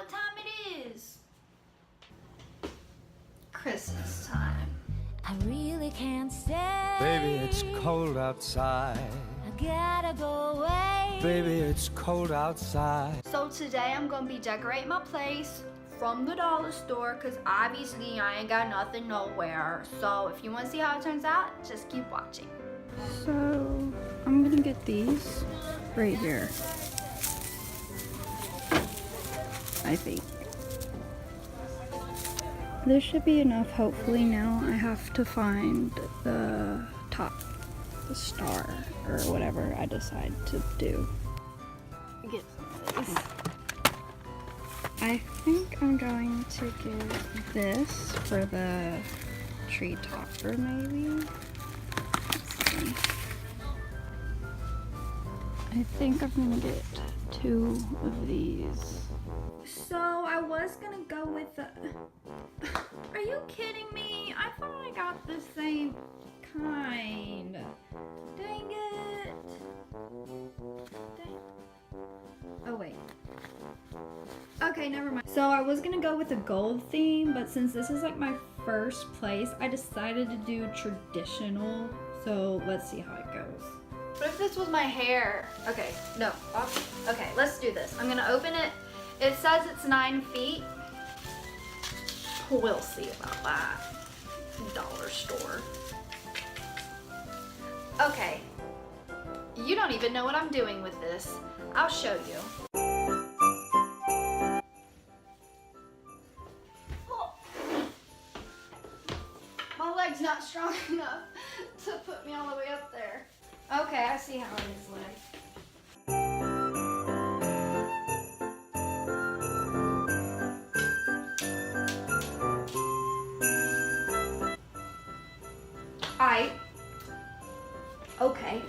what time it is. Christmas time. I really can't stay. Baby, it's cold outside. I gotta go away. Baby, it's cold outside. So today I'm gonna be decorating my place from the dollar store because obviously I ain't got nothing nowhere. So if you want to see how it turns out, just keep watching. So I'm gonna get these right here, I think. This should be enough, hopefully. Now I have to find the top, the star, or whatever I decide to do. Get some of these. I think I'm going to get this for the tree topper, maybe. Let's see. I think I'm gonna get 2 of these. So I was gonna go with the... Are you kidding me? I thought I got the same kind. Dang it. Dang. Oh wait. Okay, never mind. So I was gonna go with a gold theme, but since this is like my first place, I decided to do traditional. So let's see how it goes. What if this was my hair? Okay, no. Okay, let's do this. I'm gonna open it. It says it's 9 feet. We'll see about that. Dollar store. Okay. You don't even know what I'm doing with this. I'll show you. Oh. My leg's not strong enough to put me all the way up there. Okay, I see how it is, leg. Okay.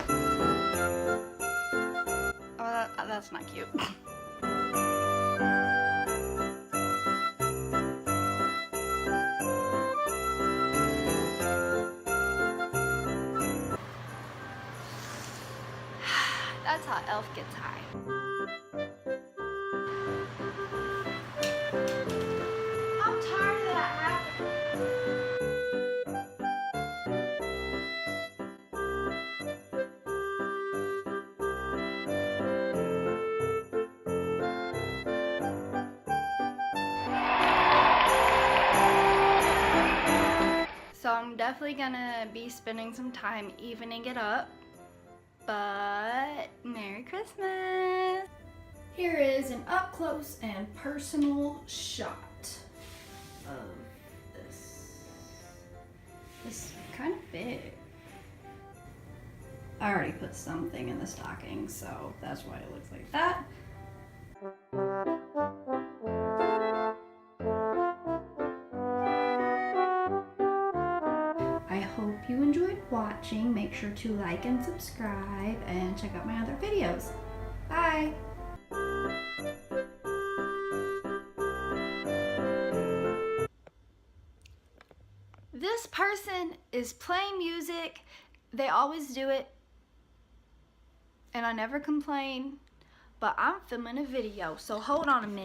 Oh, that's not cute. That's how Elf gets high. I'm tired of that happening. So I'm definitely gonna be spending some time evening it up, but Merry Christmas! Here is an up close and personal shot of this. It's kind of big. I already put something in the stocking, so that's why it looks like that. I hope you enjoyed watching. Make sure to like and subscribe and check out my other videos. Bye! This person is playing music. They always do it. And I never complain. But I'm filming a video, so hold on a minute.